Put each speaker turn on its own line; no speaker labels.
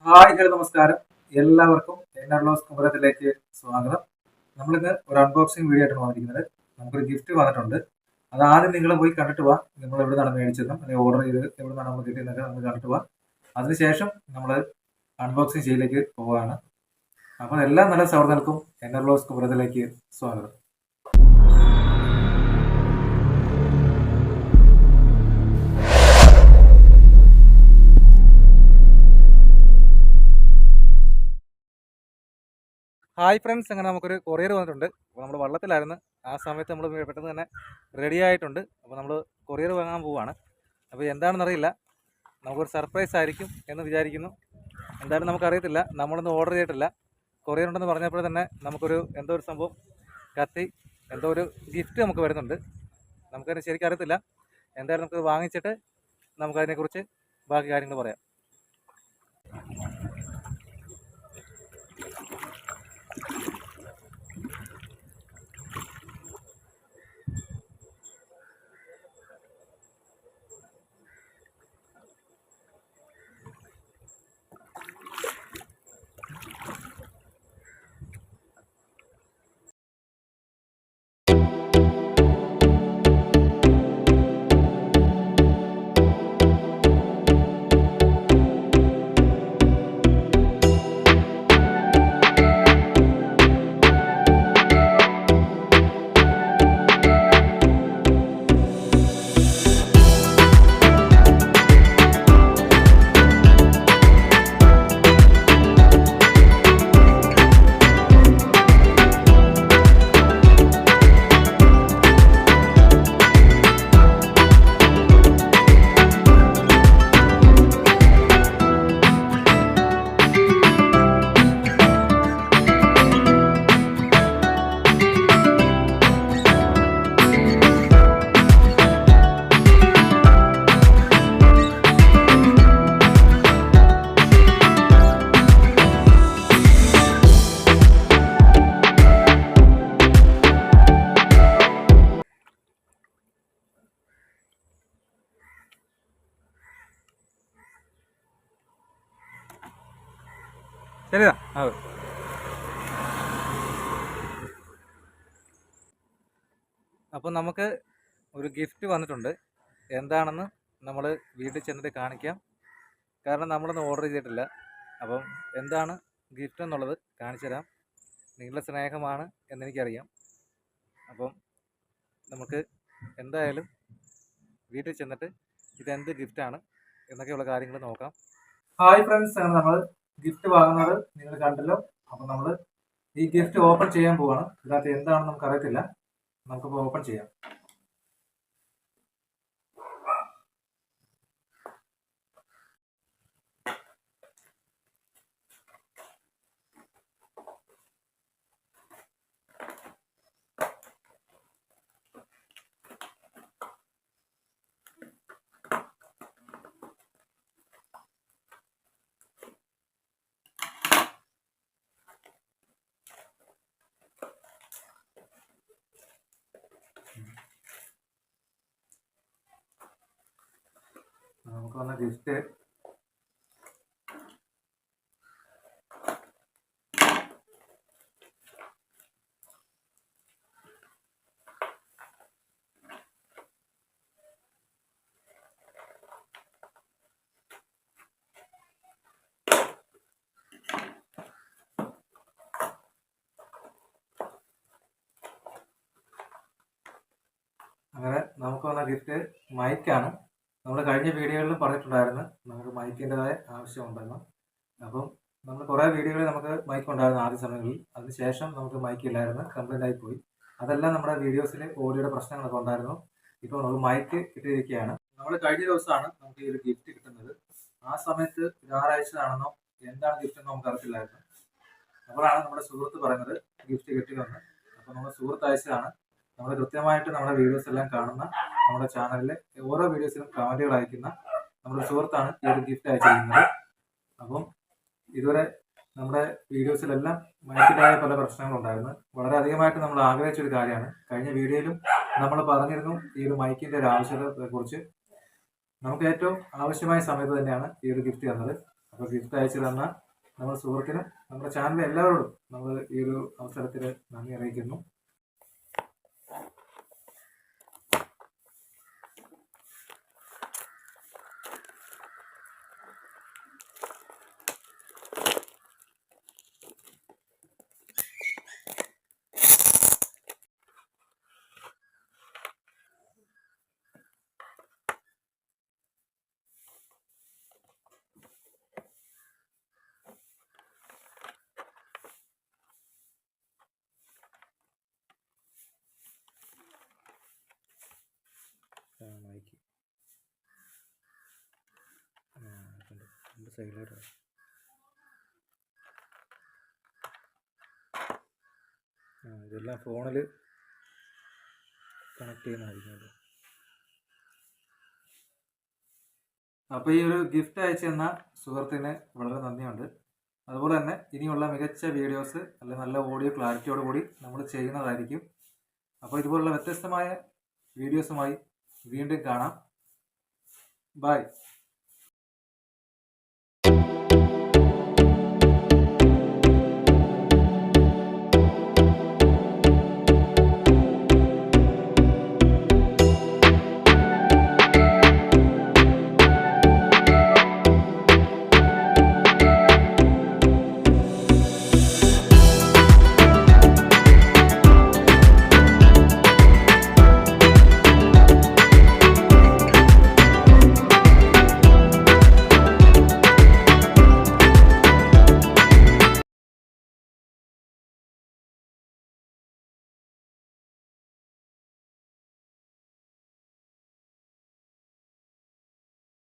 Hi hello നമസ്കാരം. എല്ലാവർക്കും എന്നർലോസ് കുമരത്തിലേക്ക് സ്വാഗതം. നമ്മളിന്ന് ഒരു അൺബോക്സിംഗ് വീഡിയോ ആയിട്ടാണ് വന്നിരിക്കുന്നത്. നമുക്കൊരു ഗിഫ്റ്റ് വന്നിട്ടുണ്ട്. അത് ആദ്യം നിങ്ങൾ പോയി കണ്ടിട്ട് പോവാം. നമ്മൾ എവിടെ നിന്നാണ് മേടിച്ചതെന്നും അല്ലെങ്കിൽ ഓർഡർ ചെയ്ത് എവിടെ നിന്നാണ് നമ്മൾ കിട്ടിയെന്നൊക്കെ നമുക്ക് കണ്ടിട്ട് പോവാം. അതിനുശേഷം നമ്മൾ അൺബോക്സിംഗ് ചെയ്തിലേക്ക് പോവുകയാണ്. അപ്പോൾ എല്ലാ നല്ല സൗഹൃദങ്ങൾക്കും എന്നർലോസ് കുമരത്തിലേക്ക് സ്വാഗതം. ഹായ് ഫ്രണ്ട്സ്, അങ്ങനെ നമുക്കൊരു കൊറിയർ വന്നിട്ടുണ്ട്. അപ്പോൾ നമ്മൾ വള്ളത്തിലായിരുന്നു. ആ സമയത്ത് നമ്മൾ പെട്ടെന്ന് തന്നെ റെഡി ആയിട്ടുണ്ട്. അപ്പോൾ നമ്മൾ കൊറിയർ വാങ്ങാൻ പോവുകയാണ്. അപ്പോൾ എന്താണെന്നറിയില്ല, നമുക്കൊരു സർപ്രൈസ് ആയിരിക്കും എന്ന് വിചാരിക്കുന്നു. എന്തായാലും നമുക്കറിയത്തില്ല, നമ്മളൊന്നും ഓർഡർ ചെയ്തിട്ടില്ല. കൊറിയർ ഉണ്ടെന്ന് പറഞ്ഞപ്പോൾ തന്നെ നമുക്കൊരു എന്തോ ഒരു സംഭവം കത്തി എന്തോ ഒരു ഗിഫ്റ്റ് നമുക്ക് വരുന്നുണ്ട്. നമുക്കതിന് ശരിക്കും അറിയത്തില്ല. എന്തായാലും നമുക്ക് വാങ്ങിച്ചിട്ട് നമുക്കതിനെക്കുറിച്ച് ബാക്കി കാര്യങ്ങൾ പറയാം. ശരിയാ. അപ്പോൾ നമുക്ക് ഒരു ഗിഫ്റ്റ് വന്നിട്ടുണ്ട്. എന്താണെന്ന് നമ്മൾ വീട്ടിൽ ചെന്നിട്ട് കാണിക്കാം. കാരണം നമ്മളൊന്നും ഓർഡർ ചെയ്തിട്ടില്ല. അപ്പം എന്താണ് ഗിഫ്റ്റ് എന്നുള്ളത് കാണിച്ചു തരാം. നിങ്ങളുടെ സ്നേഹമാണ് എന്നെനിക്കറിയാം. അപ്പം നമുക്ക് എന്തായാലും വീട്ടിൽ ചെന്നിട്ട് ഇതെന്ത് ഗിഫ്റ്റാണ് എന്നൊക്കെയുള്ള കാര്യങ്ങൾ നോക്കാം. ഹായ് ഫ്രണ്ട്സ്, നമ്മൾ ഗിഫ്റ്റ് വാങ്ങുന്നത് നിങ്ങൾ കണ്ടല്ലോ. അപ്പം നമ്മൾ ഈ ഗിഫ്റ്റ് ഓപ്പൺ ചെയ്യാൻ പോവാണ്. ഇതിനകത്ത് എന്താണെന്ന് നമുക്ക് അറിയത്തില്ല. നമുക്കിപ്പോൾ ഓപ്പൺ ചെയ്യാം. നമുക്ക് വന്ന ഗിഫ്റ്റ് അങ്ങനെ നമുക്ക് വന്ന ഗിഫ്റ്റ് മൈക്കാണ്. നമ്മൾ കഴിഞ്ഞ വീഡിയോകളിലും പറഞ്ഞിട്ടുണ്ടായിരുന്നു നമുക്ക് മൈക്കിൻ്റെതായ ആവശ്യമുണ്ടെന്ന്. അപ്പം നമ്മൾ കുറേ വീഡിയോകളിൽ നമുക്ക് മൈക്ക് ഉണ്ടായിരുന്നു ആദ്യ സമയങ്ങളിൽ. അതിനുശേഷം നമുക്ക് മൈക്ക് ഇല്ലായിരുന്നു, കംപ്ലൈൻ്റ് ആയിപ്പോയി. അതെല്ലാം നമ്മുടെ വീഡിയോസിൽ ഓഡിയോയുടെ പ്രശ്നങ്ങളൊക്കെ ഉണ്ടായിരുന്നു. ഇപ്പോൾ നമുക്ക് മൈക്ക് കിട്ടിയിരിക്കുകയാണ്. നമ്മൾ കഴിഞ്ഞ ദിവസമാണ് നമുക്ക് ഈ ഒരു ഗിഫ്റ്റ് കിട്ടുന്നത്. ആ സമയത്ത് ഞായറാഴ്ച ആണെന്നോ എന്താണ് ഗിഫ്റ്റ് എന്നോ നമുക്ക് അറിയത്തില്ലായിരുന്നു. അപ്പോഴാണ് നമ്മുടെ സുഹൃത്ത് പറയുന്നത് ഗിഫ്റ്റ് കിട്ടിയെന്ന്. അപ്പോൾ നമ്മുടെ സുഹൃത്ത് അയച്ചതാണ്. നമ്മൾ കൃത്യമായിട്ട് നമ്മുടെ വീഡിയോസ് എല്ലാം കാണുന്ന, നമ്മുടെ ചാനലിലെ ഓരോ വീഡിയോസിലും കമന്റുകൾ അയക്കുന്ന നമ്മുടെ സുഹൃത്താണ് ഈ ഒരു ഗിഫ്റ്റ് അയച്ചിരിക്കുന്നത്. അപ്പം ഇതുവരെ നമ്മുടെ വീഡിയോസിലെല്ലാം മൈക്കിൻ്റെതായ പല പ്രശ്നങ്ങളുണ്ടായിരുന്നു. വളരെ അധികമായിട്ട് നമ്മൾ ആഗ്രഹിച്ചൊരു കാര്യമാണ്. കഴിഞ്ഞ വീഡിയോയിലും നമ്മൾ പറഞ്ഞിരുന്നു ഈ ഒരു മൈക്കിൻ്റെ ഒരു ആവശ്യകതയെ കുറിച്ച്. നമുക്ക് ഏറ്റവും ആവശ്യമായ സമയത്ത് തന്നെയാണ് ഈ ഒരു ഗിഫ്റ്റ് തന്നത്. അപ്പോൾ ഗിഫ്റ്റ് അയച്ചു തന്ന നമ്മുടെ സുഹൃത്തിനും നമ്മുടെ ചാനലിലെ എല്ലാവരോടും നമ്മൾ ഈ ഒരു അവസരത്തിൽ നന്ദി അറിയിക്കുന്നു. മൈക്ക് സൈഡിലോട്ട് ഇതെല്ലാം ഫോണിൽ കണക്ട് ചെയ്യുന്നതായിരിക്കും. അപ്പോൾ ഈ ഒരു ഗിഫ്റ്റ് അയച്ചു തന്ന സുഹൃത്തിന് വളരെ നന്ദിയുണ്ട്. അതുപോലെ തന്നെ ഇനിയുള്ള മികച്ച വീഡിയോസ് അല്ലെങ്കിൽ നല്ല ഓഡിയോ ക്ലാരിറ്റിയോട് കൂടി നമ്മൾ ചെയ്യുന്നതായിരിക്കും. അപ്പോൾ ഇതുപോലുള്ള വ്യത്യസ്തമായ വീഡിയോസുമായി വീണ്ടും കാണാം. ബൈ.